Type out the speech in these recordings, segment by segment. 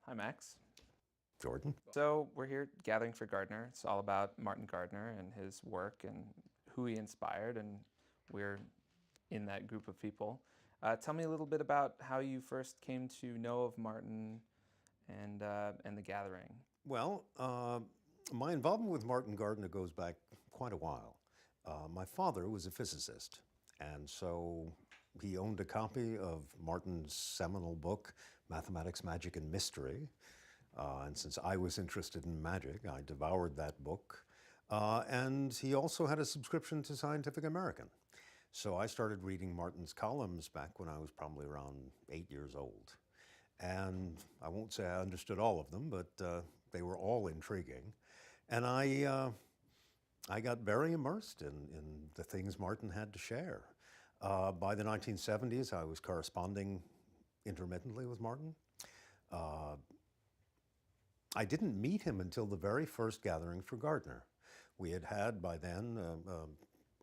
Hi, Max. Jordan. So we're here gathering for Gardner. It's all about Martin Gardner and his work and who he inspired, and we're in that group of people. Tell me a little bit about how you first came to know of Martin and the gathering. Well, my involvement with Martin Gardner goes back quite a while. My father was a physicist, and so he owned a copy of Martin's seminal book, Mathematics, Magic, and Mystery. And since I was interested in magic, I devoured that book. And he also had a subscription to Scientific American. So I started reading Martin's columns back when I was probably around 8 years old. And I won't say I understood all of them, but they were all intriguing. And I got very immersed in the things Martin had to share. By the 1970s, I was corresponding intermittently with Martin. I didn't meet him until the very first gathering for Gardner. We had had by then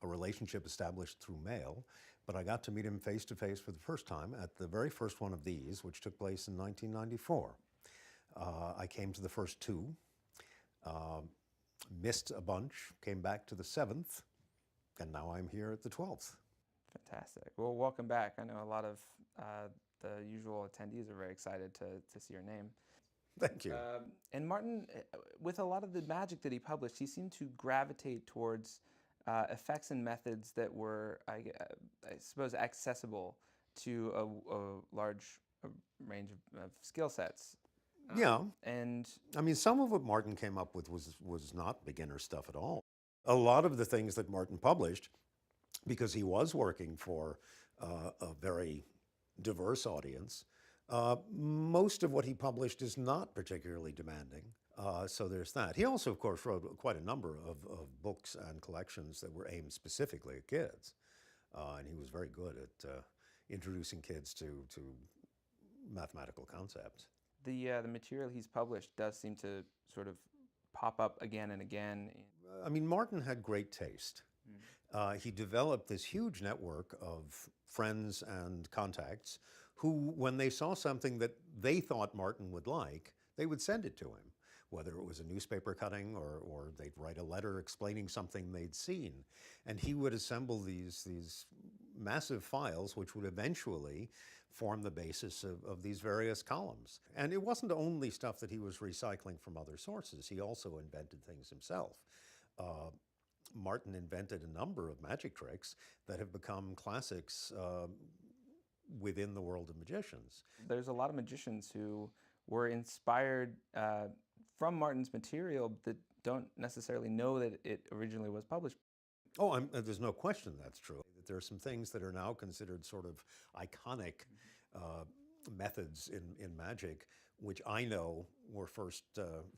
a relationship established through mail, but I got to meet him face to face for the first time at the very first one of these, which took place in 1994. I came to the first two, missed a bunch, came back to the seventh, and now I'm here at the 12th. Fantastic. Well, welcome back. I know a lot of the usual attendees are very excited to see your name. Thank you. And Martin, with a lot of the magic that he published, he seemed to gravitate towards effects and methods that were, I suppose, accessible to a large range of skill sets. Yeah, And I mean, some of what Martin came up with was not beginner stuff at all. A lot of the things that Martin published, because he was working for a very diverse audience, most of what he published is not particularly demanding. So there's that. He also, of course, wrote quite a number of books and collections that were aimed specifically at kids. And he was very good at introducing kids to mathematical concepts. the material he's published does seem to sort of pop up again and again. I mean, Martin had great taste. He developed this huge network of friends and contacts who, when they saw something that they thought Martin would like, they would send it to him, whether it was a newspaper cutting or they'd write a letter explaining something they'd seen. And he would assemble these massive files, which would eventually form the basis of these various columns. And it wasn't only stuff that he was recycling from other sources, he also invented things himself. Martin invented a number of magic tricks that have become classics within the world of magicians. There's a lot of magicians who were inspired from Martin's material that don't necessarily know that it originally was published. Oh, there's no question that's true. There are some things that are now considered sort of iconic methods in magic, which I know were first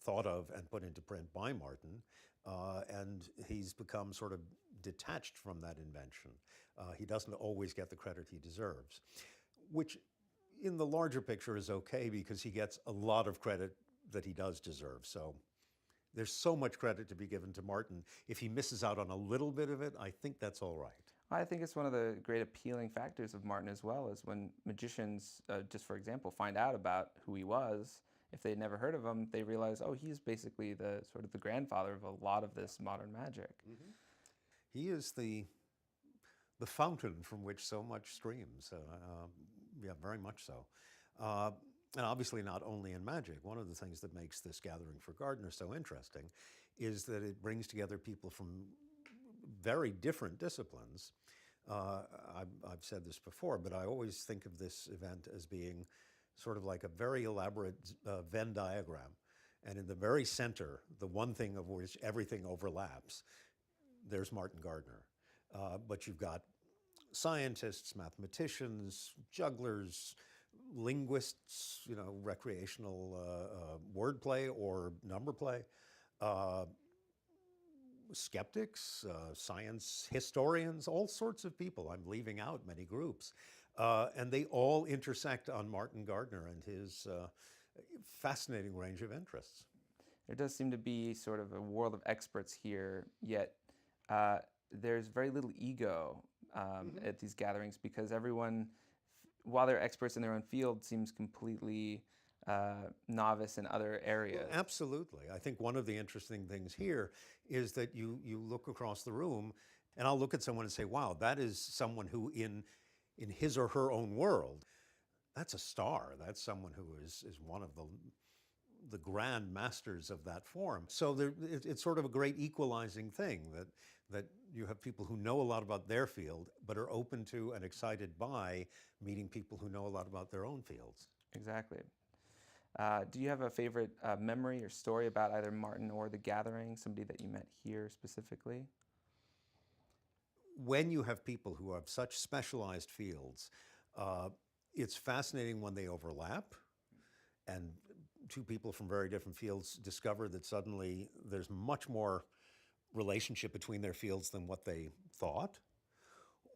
thought of and put into print by Martin, and he's become sort of detached from that invention. He doesn't always get the credit he deserves, which in the larger picture is okay because he gets a lot of credit that he does deserve. So there's so much credit to be given to Martin. If he misses out on a little bit of it, I think that's all right. I think it's one of the great appealing factors of Martin as well, is when magicians, just for example, find out about who he was. If they'd never heard of him, they realize, oh, he's basically the sort of the grandfather of a lot of this modern magic. He is the fountain from which so much streams. Yeah, very much so. And obviously not only in magic. One of the things that makes this gathering for Gardner so interesting is that it brings together people from very different disciplines. I've said this before, but I always think of this event as being sort of like a very elaborate Venn diagram. And in the very center, the one thing of which everything overlaps, there's Martin Gardner. But you've got scientists, mathematicians, jugglers, linguists, recreational wordplay or number play, skeptics, science historians, all sorts of people. I'm leaving out many groups. And they all intersect on Martin Gardner and his fascinating range of interests. There does seem to be sort of a world of experts here, yet there's very little ego at these gatherings because everyone, while they're experts in their own field, seems completely novice in other areas. Absolutely. I think one of the interesting things here is that you look across the room, and I'll look at someone and say, wow, that is someone who in his or her own world, that's a star. That's someone who is one of the grand masters of that form. So it's sort of a great equalizing thing that you have people who know a lot about their field, but are open to and excited by meeting people who know a lot about their own fields. Exactly. Do you have a favorite memory or story about either Martin or the gathering, somebody that you met here specifically? When you have people who have such specialized fields, uh, it's fascinating when they overlap and two people from very different fields discover that suddenly there's much more relationship between their fields than what they thought.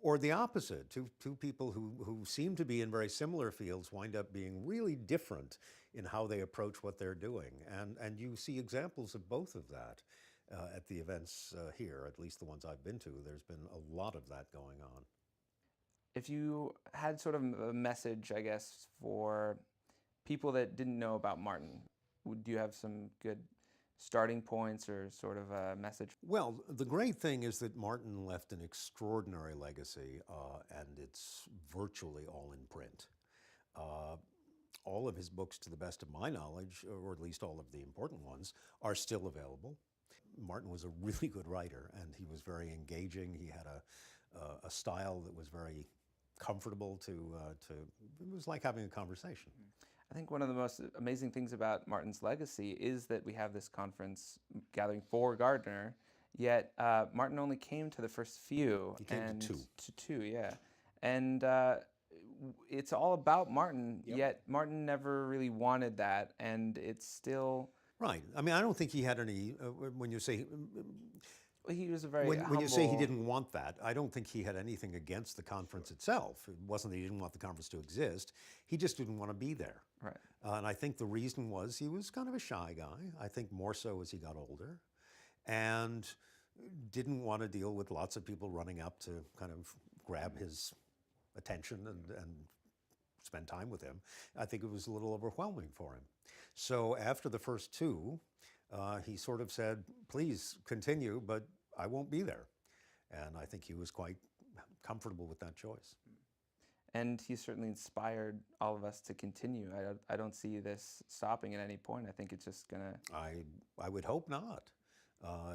Or the opposite, two people who seem to be in very similar fields wind up being really different in how they approach what they're doing. And you see examples of both of that at the events here, at least the ones I've been to. There's been a lot of that going on. If you had sort of a message, I guess, for people that didn't know about Martin, do you have some good starting points or sort of a message? Well, the great thing is that Martin left an extraordinary legacy, and it's virtually all in print. Uh, all of his books, to the best of my knowledge, or at least all of the important ones, are still available. Martin was a really good writer, and he was very engaging. He had a style that was very comfortable it was like having a conversation. I think one of the most amazing things about Martin's legacy is that we have this conference gathering for Gardner, yet Martin only came to the first few. He came to two. To two, yeah. And it's all about Martin, yet Martin never really wanted that, and it's still... Right. I mean, I don't think he had any, when you say... He was a very when you say he didn't want that, I don't think he had anything against the conference itself. It wasn't that he didn't want the conference to exist. He just didn't want to be there. Right. And I think the reason was he was kind of a shy guy. I think more so as he got older, and didn't want to deal with lots of people running up to kind of grab his attention and spend time with him. I think it was a little overwhelming for him. So after the first two, he sort of said, please continue, but I won't be there. And I think he was quite comfortable with that choice. And he certainly inspired all of us to continue. I don't see this stopping at any point. I think it's just going to... I would hope not.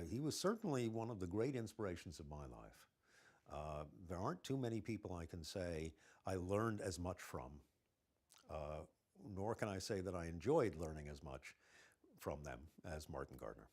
He was certainly one of the great inspirations of my life. There aren't too many people I can say I learned as much from, nor can I say that I enjoyed learning as much from them as Martin Gardner.